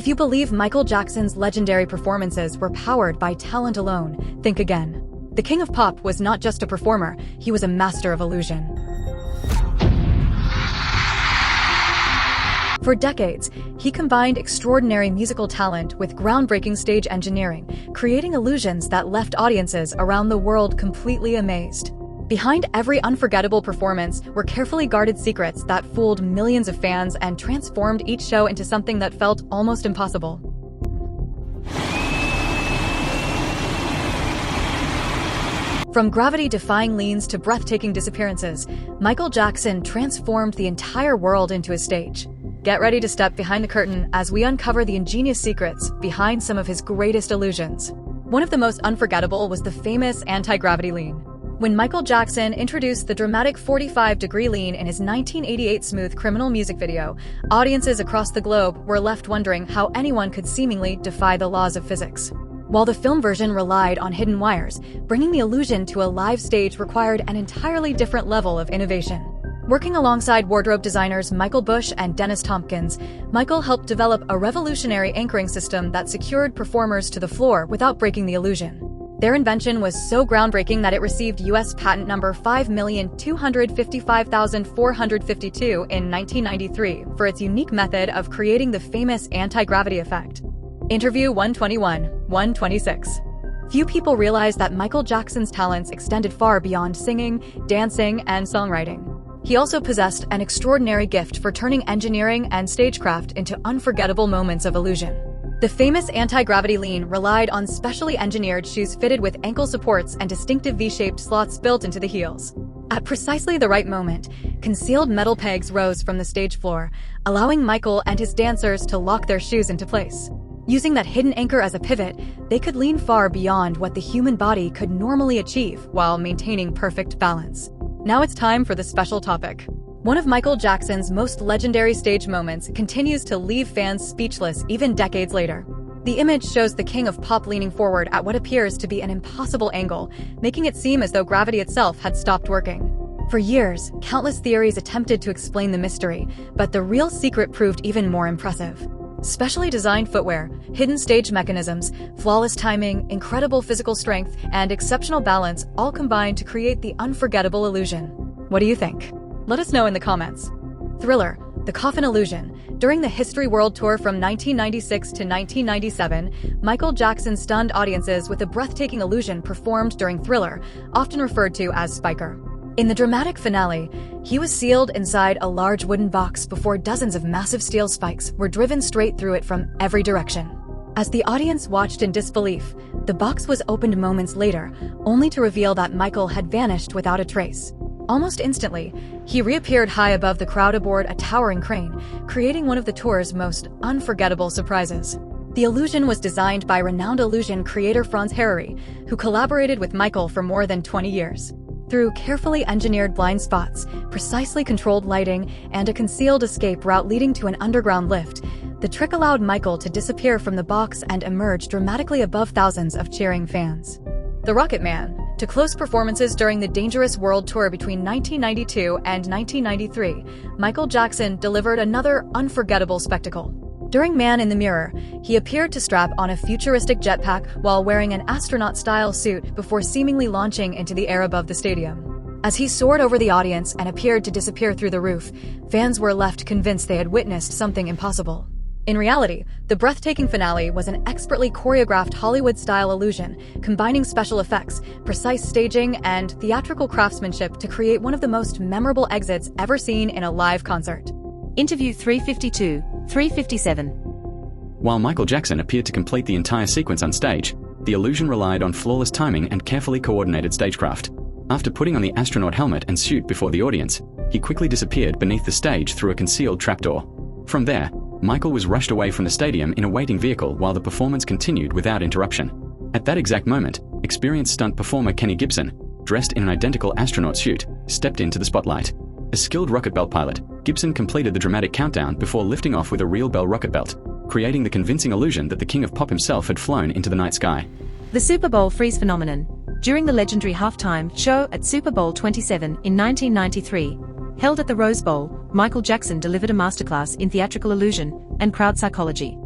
If you believe Michael Jackson's legendary performances were powered by talent alone, think again. The King of Pop was not just a performer, he was a master of illusion. For decades, he combined extraordinary musical talent with groundbreaking stage engineering, creating illusions that left audiences around the world completely amazed. Behind every unforgettable performance were carefully guarded secrets that fooled millions of fans and transformed each show into something that felt almost impossible. From gravity-defying leans to breathtaking disappearances, Michael Jackson transformed the entire world into a stage. Get ready to step behind the curtain as we uncover the ingenious secrets behind some of his greatest illusions. One of the most unforgettable was the famous anti-gravity lean. When Michael Jackson introduced the dramatic 45-degree lean in his 1988 Smooth Criminal music video, audiences across the globe were left wondering how anyone could seemingly defy the laws of physics. While the film version relied on hidden wires, bringing the illusion to a live stage required an entirely different level of innovation. Working alongside wardrobe designers Michael Bush and Dennis Tompkins, Michael helped develop a revolutionary anchoring system that secured performers to the floor without breaking the illusion. Their invention was so groundbreaking that it received U.S. patent number 5,255,452 in 1993 for its unique method of creating the famous anti-gravity effect. Interview 121-126. Few people realize that Michael Jackson's talents extended far beyond singing, dancing, and songwriting. He also possessed an extraordinary gift for turning engineering and stagecraft into unforgettable moments of illusion. The famous anti-gravity lean relied on specially engineered shoes fitted with ankle supports and distinctive V-shaped slots built into the heels. At precisely the right moment, concealed metal pegs rose from the stage floor, allowing Michael and his dancers to lock their shoes into place. Using that hidden anchor as a pivot, they could lean far beyond what the human body could normally achieve while maintaining perfect balance. Now it's time for the special topic. One of Michael Jackson's most legendary stage moments continues to leave fans speechless even decades later. The image shows the King of Pop leaning forward at what appears to be an impossible angle, making it seem as though gravity itself had stopped working. For years, countless theories attempted to explain the mystery, but the real secret proved even more impressive. Specially designed footwear, hidden stage mechanisms, flawless timing, incredible physical strength, and exceptional balance all combined to create the unforgettable illusion. What do you think? Let us know in the comments. Thriller, The Coffin Illusion. During the History World Tour from 1996 to 1997, Michael Jackson stunned audiences with a breathtaking illusion performed during Thriller, often referred to as Spiker. In the dramatic finale, he was sealed inside a large wooden box before dozens of massive steel spikes were driven straight through it from every direction. As the audience watched in disbelief, the box was opened moments later, only to reveal that Michael had vanished without a trace. Almost instantly, he reappeared high above the crowd aboard a towering crane, creating one of the tour's most unforgettable surprises. The illusion was designed by renowned illusion creator Franz Harary, who collaborated with Michael for more than 20 years. Through carefully engineered blind spots, precisely controlled lighting, and a concealed escape route leading to an underground lift, the trick allowed Michael to disappear from the box and emerge dramatically above thousands of cheering fans. The Rocket Man. To close performances during the Dangerous World Tour between 1992 and 1993, Michael Jackson delivered another unforgettable spectacle. During Man in the Mirror, he appeared to strap on a futuristic jetpack while wearing an astronaut-style suit before seemingly launching into the air above the stadium. As he soared over the audience and appeared to disappear through the roof, fans were left convinced they had witnessed something impossible. In reality, the breathtaking finale was an expertly choreographed Hollywood-style illusion, combining special effects, precise staging, and theatrical craftsmanship to create one of the most memorable exits ever seen in a live concert. Interview 352-357. While Michael Jackson appeared to complete the entire sequence on stage, the illusion relied on flawless timing and carefully coordinated stagecraft. After putting on the astronaut helmet and suit before the audience, he quickly disappeared beneath the stage through a concealed trapdoor. From there, Michael was rushed away from the stadium in a waiting vehicle while the performance continued without interruption. At that exact moment, experienced stunt performer Kenny Gibson, dressed in an identical astronaut suit, stepped into the spotlight. A skilled rocket belt pilot, Gibson completed the dramatic countdown before lifting off with a real Bell rocket belt, creating the convincing illusion that the King of Pop himself had flown into the night sky. The Super Bowl freeze phenomenon. During the legendary halftime show at Super Bowl 27 in 1993, held at the Rose Bowl, Michael Jackson delivered a masterclass in theatrical illusion and crowd psychology.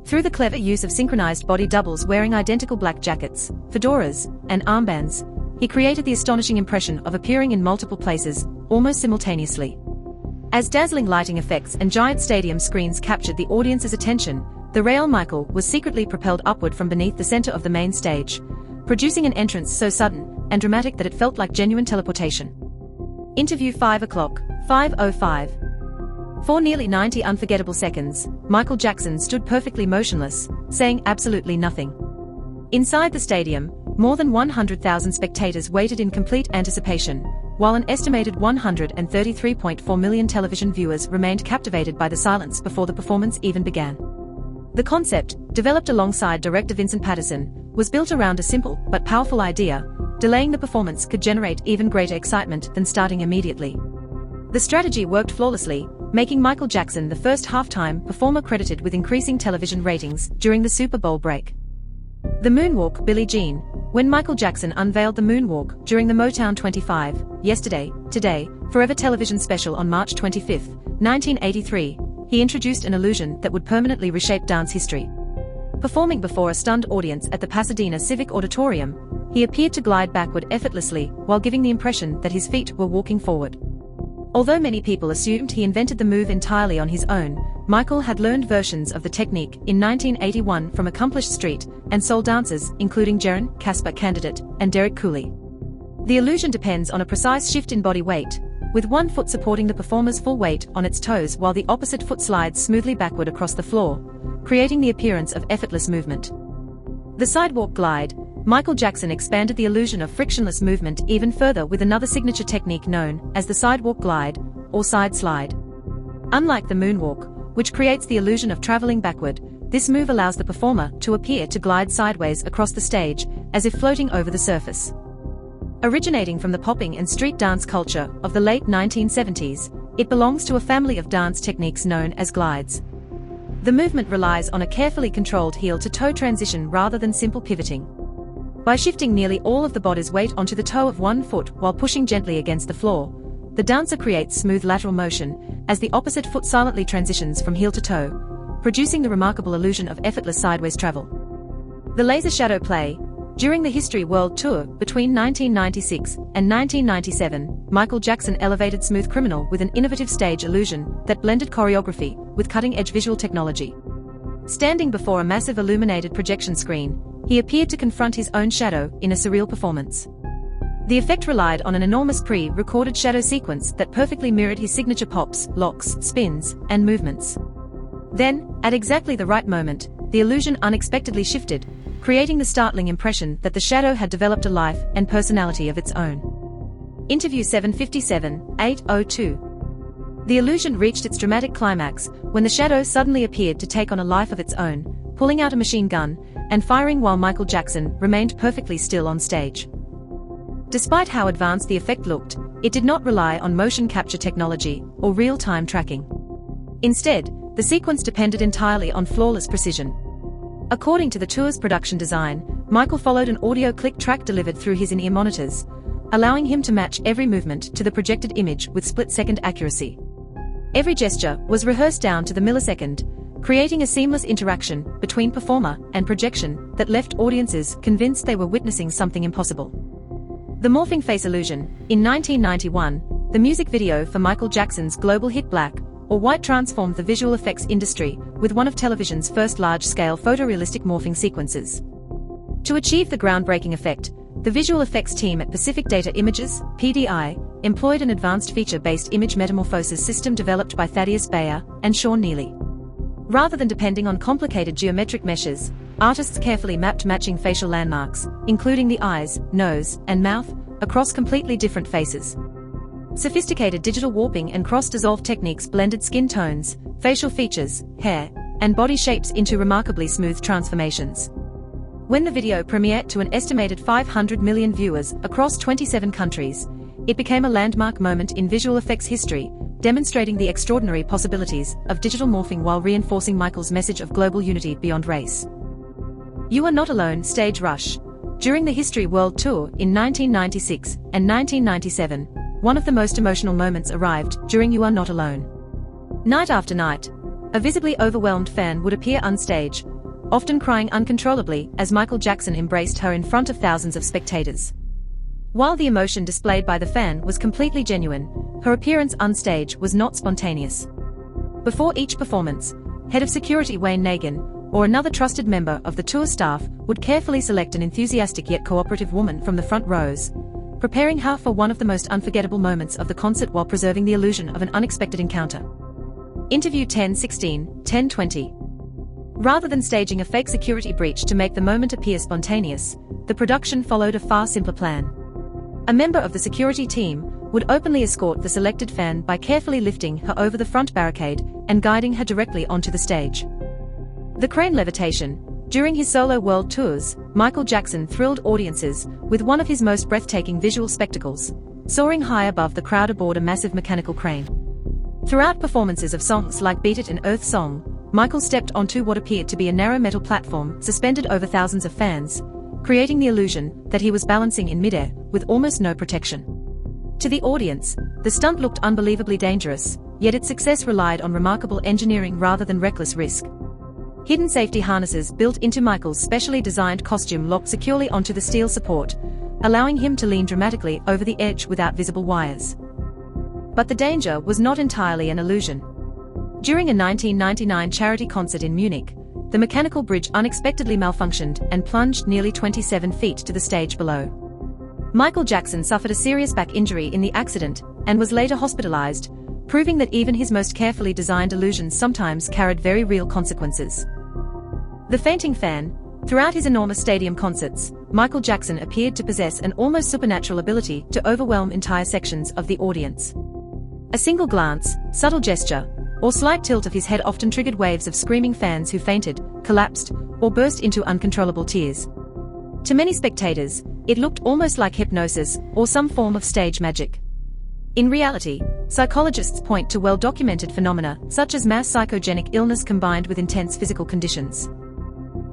Through the clever use of synchronized body doubles wearing identical black jackets, fedoras, and armbands, he created the astonishing impression of appearing in multiple places, almost simultaneously. As dazzling lighting effects and giant stadium screens captured the audience's attention, the real Michael was secretly propelled upward from beneath the center of the main stage, producing an entrance so sudden and dramatic that it felt like genuine teleportation. Interview 5 o'clock, 5:05. For nearly 90 unforgettable seconds, Michael Jackson stood perfectly motionless, saying absolutely nothing. Inside the stadium, more than 100,000 spectators waited in complete anticipation, while an estimated 133.4 million television viewers remained captivated by the silence before the performance even began. The concept, developed alongside director Vincent Pattison, was built around a simple but powerful idea: delaying the performance could generate even greater excitement than starting immediately. The strategy worked flawlessly, making Michael Jackson the first halftime performer credited with increasing television ratings during the Super Bowl break. The moonwalk, Billie Jean. When Michael Jackson unveiled the moonwalk during the Motown 25, Yesterday, Today, Forever television special on March 25, 1983, he introduced an illusion that would permanently reshape dance history. Performing before a stunned audience at the Pasadena Civic Auditorium, he appeared to glide backward effortlessly while giving the impression that his feet were walking forward. Although many people assumed he invented the move entirely on his own, Michael had learned versions of the technique in 1981 from accomplished street and soul dancers including Jaron, Casper Candidate, and Derek Cooley. The illusion depends on a precise shift in body weight, with one foot supporting the performer's full weight on its toes while the opposite foot slides smoothly backward across the floor, creating the appearance of effortless movement. The sidewalk glide. Michael Jackson expanded the illusion of frictionless movement even further with another signature technique known as the sidewalk glide, or side slide. Unlike the moonwalk, which creates the illusion of traveling backward, this move allows the performer to appear to glide sideways across the stage, as if floating over the surface. Originating from the popping and street dance culture of the late 1970s, it belongs to a family of dance techniques known as glides. The movement relies on a carefully controlled heel-to-toe transition rather than simple pivoting. By shifting nearly all of the body's weight onto the toe of one foot while pushing gently against the floor, the dancer creates smooth lateral motion as the opposite foot silently transitions from heel to toe, producing the remarkable illusion of effortless sideways travel. The laser shadow play. During the History World Tour between 1996 and 1997, Michael Jackson elevated Smooth Criminal with an innovative stage illusion that blended choreography with cutting-edge visual technology. Standing before a massive illuminated projection screen, he appeared to confront his own shadow in a surreal performance. The effect relied on an enormous pre-recorded shadow sequence that perfectly mirrored his signature pops, locks, spins, and movements. Then, at exactly the right moment, the illusion unexpectedly shifted, creating the startling impression that the shadow had developed a life and personality of its own. Interview 757, 8:02. The illusion reached its dramatic climax when the shadow suddenly appeared to take on a life of its own, pulling out a machine gun and firing while Michael Jackson remained perfectly still on stage. Despite how advanced the effect looked, it did not rely on motion capture technology or real-time tracking. Instead, the sequence depended entirely on flawless precision. According to the tour's production design, Michael followed an audio click track delivered through his in-ear monitors, allowing him to match every movement to the projected image with split-second accuracy. Every gesture was rehearsed down to the millisecond, creating a seamless interaction between performer and projection that left audiences convinced they were witnessing something impossible. The morphing face illusion. In 1991, the music video for Michael Jackson's global hit Black or White transformed the visual effects industry with one of television's first large-scale photorealistic morphing sequences. To achieve the groundbreaking effect, the visual effects team at Pacific Data Images, PDI, employed an advanced feature-based image metamorphosis system developed by Thaddeus Bayer and Sean Neely. Rather than depending on complicated geometric meshes, artists carefully mapped matching facial landmarks, including the eyes, nose, and mouth, across completely different faces. Sophisticated digital warping and cross-dissolve techniques blended skin tones, facial features, hair, and body shapes into remarkably smooth transformations. When the video premiered to an estimated 500 million viewers across 27 countries, it became a landmark moment in visual effects history, demonstrating the extraordinary possibilities of digital morphing while reinforcing Michael's message of global unity beyond race. You Are Not Alone stage rush. During the History World Tour in 1996 and 1997, one of the most emotional moments arrived during You Are Not Alone. Night after night, a visibly overwhelmed fan would appear on stage, often crying uncontrollably as Michael Jackson embraced her in front of thousands of spectators. While the emotion displayed by the fan was completely genuine, her appearance on stage was not spontaneous. Before each performance, head of security Wayne Nagin, or another trusted member of the tour staff, would carefully select an enthusiastic yet cooperative woman from the front rows, preparing her for one of the most unforgettable moments of the concert while preserving the illusion of an unexpected encounter. Interview 10:16-10:20. Rather than staging a fake security breach to make the moment appear spontaneous, the production followed a far simpler plan. A member of the security team would openly escort the selected fan by carefully lifting her over the front barricade and guiding her directly onto the stage. The crane levitation. During his solo world tours, Michael Jackson thrilled audiences with one of his most breathtaking visual spectacles, soaring high above the crowd aboard a massive mechanical crane. Throughout performances of songs like Beat It and Earth Song, Michael stepped onto what appeared to be a narrow metal platform suspended over thousands of fans, creating the illusion that he was balancing in midair with almost no protection. To the audience, the stunt looked unbelievably dangerous, yet its success relied on remarkable engineering rather than reckless risk. Hidden safety harnesses built into Michael's specially designed costume locked securely onto the steel support, allowing him to lean dramatically over the edge without visible wires. But the danger was not entirely an illusion. During a 1999 charity concert in Munich, the mechanical bridge unexpectedly malfunctioned and plunged nearly 27 feet to the stage below. Michael Jackson suffered a serious back injury in the accident and was later hospitalized, proving that even his most carefully designed illusions sometimes carried very real consequences. The fainting fan. Throughout his enormous stadium concerts, Michael Jackson appeared to possess an almost supernatural ability to overwhelm entire sections of the audience. A single glance, subtle gesture, or slight tilt of his head often triggered waves of screaming fans who fainted, collapsed, or burst into uncontrollable tears. To many spectators, it looked almost like hypnosis or some form of stage magic. In reality, psychologists point to well-documented phenomena such as mass psychogenic illness combined with intense physical conditions.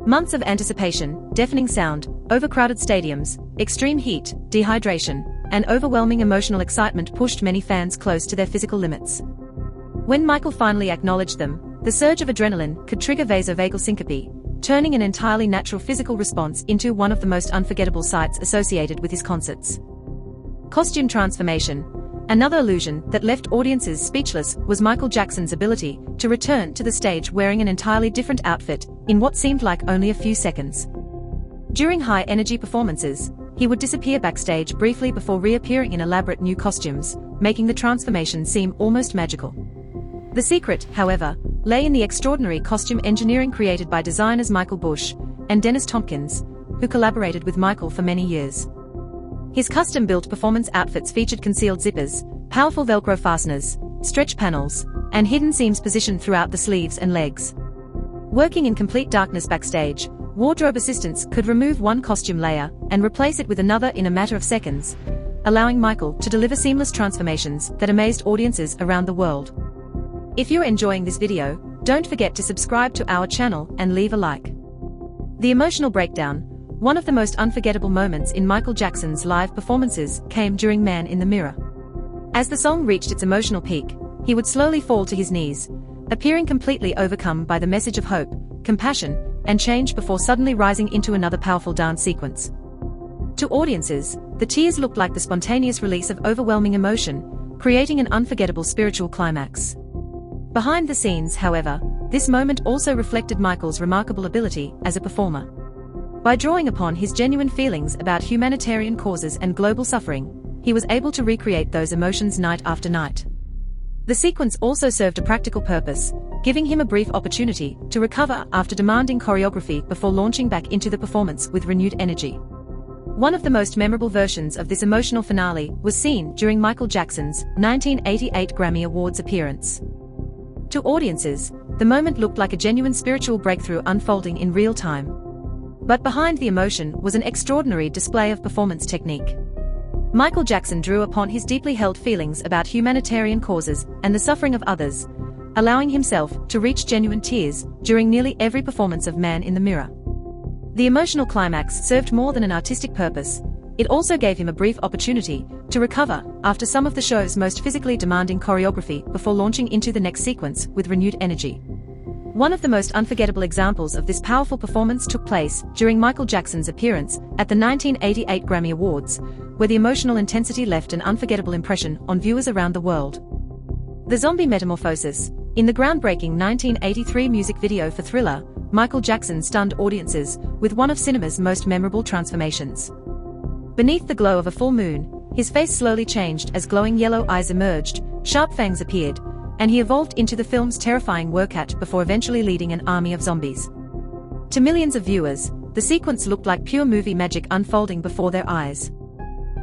Months of anticipation, deafening sound, overcrowded stadiums, extreme heat, dehydration, and overwhelming emotional excitement pushed many fans close to their physical limits. When Michael finally acknowledged them, the surge of adrenaline could trigger vasovagal syncope, turning an entirely natural physical response into one of the most unforgettable sights associated with his concerts. Costume transformation. Another illusion that left audiences speechless was Michael Jackson's ability to return to the stage wearing an entirely different outfit in what seemed like only a few seconds. During high-energy performances, he would disappear backstage briefly before reappearing in elaborate new costumes, making the transformation seem almost magical. The secret, however, lay in the extraordinary costume engineering created by designers Michael Bush and Dennis Tompkins, who collaborated with Michael for many years. His custom-built performance outfits featured concealed zippers, powerful Velcro fasteners, stretch panels, and hidden seams positioned throughout the sleeves and legs. Working in complete darkness backstage, wardrobe assistants could remove one costume layer and replace it with another in a matter of seconds, allowing Michael to deliver seamless transformations that amazed audiences around the world. If you're enjoying this video, don't forget to subscribe to our channel and leave a like. The emotional breakdown. One of the most unforgettable moments in Michael Jackson's live performances came during Man in the Mirror. As the song reached its emotional peak, he would slowly fall to his knees, appearing completely overcome by the message of hope, compassion, and change before suddenly rising into another powerful dance sequence. To audiences, the tears looked like the spontaneous release of overwhelming emotion, creating an unforgettable spiritual climax. Behind the scenes, however, this moment also reflected Michael's remarkable ability as a performer. By drawing upon his genuine feelings about humanitarian causes and global suffering, he was able to recreate those emotions night after night. The sequence also served a practical purpose, giving him a brief opportunity to recover after demanding choreography before launching back into the performance with renewed energy. One of the most memorable versions of this emotional finale was seen during Michael Jackson's 1988 Grammy Awards appearance. To audiences, the moment looked like a genuine spiritual breakthrough unfolding in real time. But behind the emotion was an extraordinary display of performance technique. Michael Jackson drew upon his deeply held feelings about humanitarian causes and the suffering of others, allowing himself to reach genuine tears during nearly every performance of Man in the Mirror. The emotional climax served more than an artistic purpose. It also gave him a brief opportunity to recover after some of the show's most physically demanding choreography before launching into the next sequence with renewed energy. One of the most unforgettable examples of this powerful performance took place during Michael Jackson's appearance at the 1988 Grammy Awards, where the emotional intensity left an unforgettable impression on viewers around the world. The zombie metamorphosis. In the groundbreaking 1983 music video for Thriller, Michael Jackson stunned audiences with one of cinema's most memorable transformations. Beneath the glow of a full moon, his face slowly changed as glowing yellow eyes emerged, sharp fangs appeared, and he evolved into the film's terrifying werewolf before eventually leading an army of zombies. To millions of viewers, the sequence looked like pure movie magic unfolding before their eyes.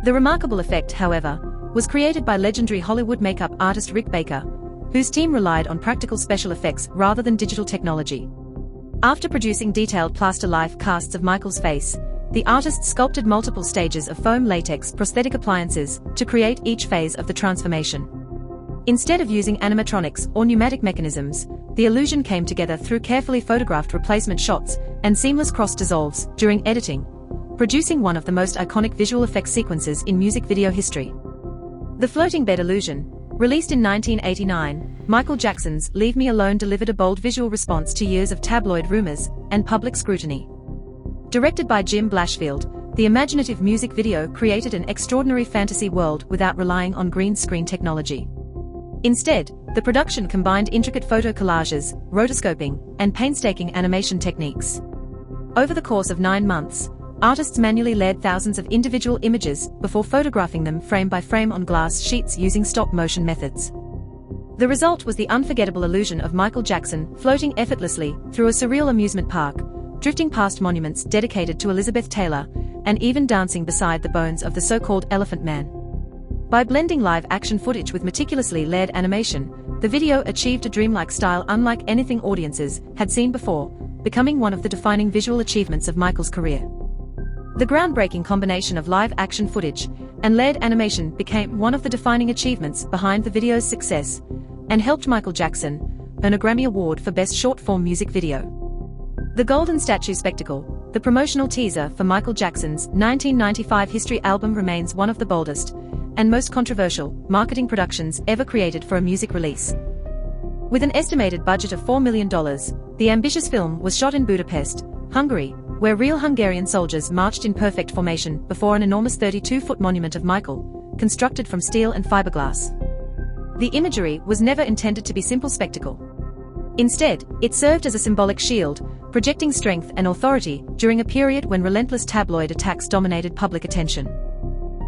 The remarkable effect, however, was created by legendary Hollywood makeup artist Rick Baker, whose team relied on practical special effects rather than digital technology. After producing detailed plaster-life casts of Michael's face, the artists sculpted multiple stages of foam latex prosthetic appliances to create each phase of the transformation. Instead of using animatronics or pneumatic mechanisms, the illusion came together through carefully photographed replacement shots and seamless cross-dissolves during editing, producing one of the most iconic visual effects sequences in music video history. The floating bed illusion. Released in 1989, Michael Jackson's Leave Me Alone delivered a bold visual response to years of tabloid rumors and public scrutiny. Directed by Jim Blashfield, the imaginative music video created an extraordinary fantasy world without relying on green screen technology. Instead, the production combined intricate photo collages, rotoscoping, and painstaking animation techniques. Over the course of 9 months, artists manually layered thousands of individual images before photographing them frame by frame on glass sheets using stop-motion methods. The result was the unforgettable illusion of Michael Jackson floating effortlessly through a surreal amusement park, drifting past monuments dedicated to Elizabeth Taylor, and even dancing beside the bones of the so-called Elephant Man. By blending live-action footage with meticulously layered animation, the video achieved a dreamlike style unlike anything audiences had seen before, becoming one of the defining visual achievements of Michael's career. The groundbreaking combination of live-action footage and layered animation became one of the defining achievements behind the video's success, and helped Michael Jackson earn a Grammy Award for Best Short-Form Music Video. The Golden Statue Spectacle, the promotional teaser for Michael Jackson's 1995 History album, remains one of the boldest and most controversial marketing productions ever created for a music release. With an estimated budget of $4 million, the ambitious film was shot in Budapest, Hungary, where real Hungarian soldiers marched in perfect formation before an enormous 32-foot monument of Michael, constructed from steel and fiberglass. The imagery was never intended to be simple spectacle. Instead, it served as a symbolic shield, projecting strength and authority during a period when relentless tabloid attacks dominated public attention.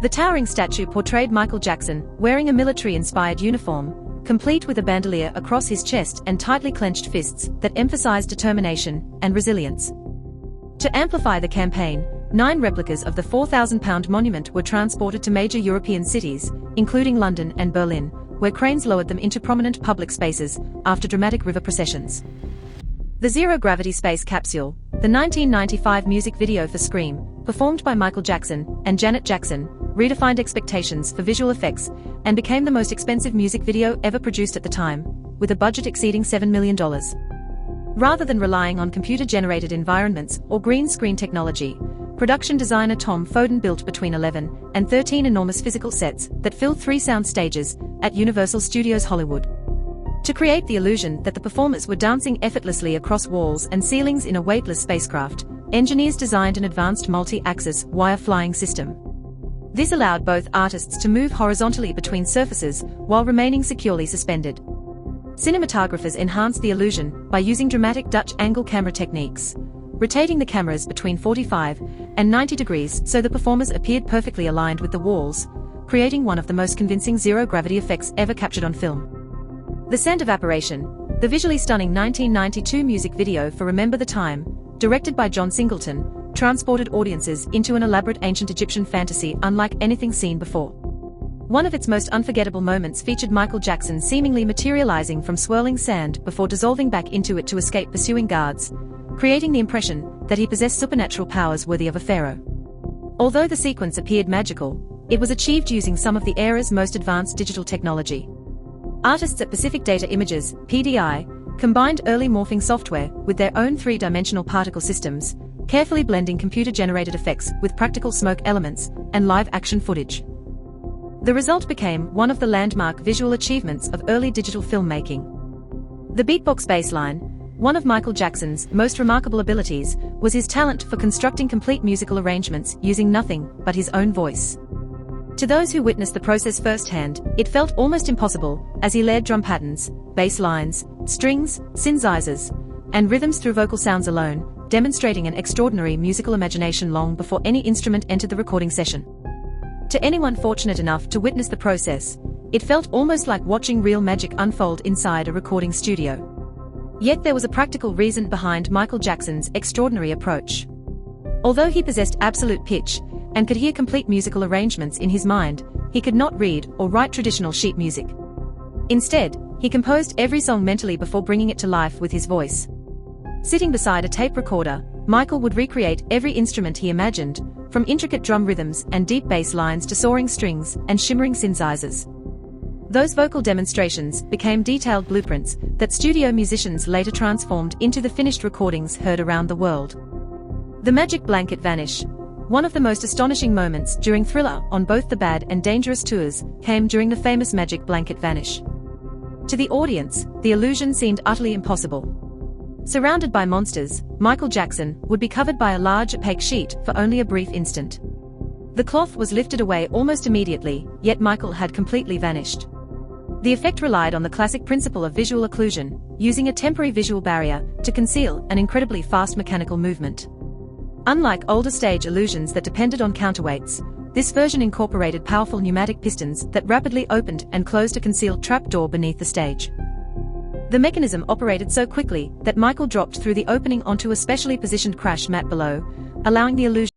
The towering statue portrayed Michael Jackson wearing a military-inspired uniform, complete with a bandolier across his chest and tightly clenched fists that emphasized determination and resilience. To amplify the campaign, 9 replicas of the 4,000-pound monument were transported to major European cities, including London and Berlin, where cranes lowered them into prominent public spaces after dramatic river processions. The Zero-Gravity Space Capsule, the 1995 music video for Scream, performed by Michael Jackson and Janet Jackson, redefined expectations for visual effects and became the most expensive music video ever produced at the time, with a budget exceeding $7 million. Rather than relying on computer-generated environments or green screen technology, production designer Tom Foden built between 11 and 13 enormous physical sets that filled 3 sound stages at Universal Studios Hollywood. To create the illusion that the performers were dancing effortlessly across walls and ceilings in a weightless spacecraft, engineers designed an advanced multi-axis wire flying system. This allowed both artists to move horizontally between surfaces while remaining securely suspended. Cinematographers enhanced the illusion by using dramatic Dutch angle camera techniques, rotating the cameras between 45 and 90 degrees so the performers appeared perfectly aligned with the walls, creating one of the most convincing zero-gravity effects ever captured on film. The Sand Evaporation, the visually stunning 1992 music video for Remember the Time, directed by John Singleton, transported audiences into an elaborate ancient Egyptian fantasy unlike anything seen before. One of its most unforgettable moments featured Michael Jackson seemingly materializing from swirling sand before dissolving back into it to escape pursuing guards, creating the impression that he possessed supernatural powers worthy of a pharaoh. Although the sequence appeared magical, it was achieved using some of the era's most advanced digital technology. Artists at Pacific Data Images, PDI, combined early morphing software with their own 3-dimensional particle systems, carefully blending computer-generated effects with practical smoke elements and live-action footage. The result became one of the landmark visual achievements of early digital filmmaking. The beatbox bassline, One of Michael Jackson's most remarkable abilities was his talent for constructing complete musical arrangements using nothing but his own voice. To those who witnessed the process firsthand, it felt almost impossible as he layered drum patterns, bass lines, strings, synthesizers, and rhythms through vocal sounds alone, demonstrating an extraordinary musical imagination long before any instrument entered the recording session. To anyone fortunate enough to witness the process, it felt almost like watching real magic unfold inside a recording studio. Yet there was a practical reason behind Michael Jackson's extraordinary approach. Although he possessed absolute pitch and could hear complete musical arrangements in his mind, he could not read or write traditional sheet music. Instead, he composed every song mentally before bringing it to life with his voice. Sitting beside a tape recorder, Michael would recreate every instrument he imagined, from intricate drum rhythms and deep bass lines to soaring strings and shimmering synthesizers. Those vocal demonstrations became detailed blueprints that studio musicians later transformed into the finished recordings heard around the world. The magic blanket vanish. One of the most astonishing moments during Thriller on both the Bad and Dangerous tours came during the famous magic blanket vanish. To the audience, the illusion seemed utterly impossible. Surrounded by monsters, Michael Jackson would be covered by a large opaque sheet for only a brief instant. The cloth was lifted away almost immediately, yet Michael had completely vanished. The effect relied on the classic principle of visual occlusion, using a temporary visual barrier to conceal an incredibly fast mechanical movement. Unlike older stage illusions that depended on counterweights, this version incorporated powerful pneumatic pistons that rapidly opened and closed a concealed trapdoor beneath the stage. The mechanism operated so quickly that Michael dropped through the opening onto a specially positioned crash mat below, allowing the illusion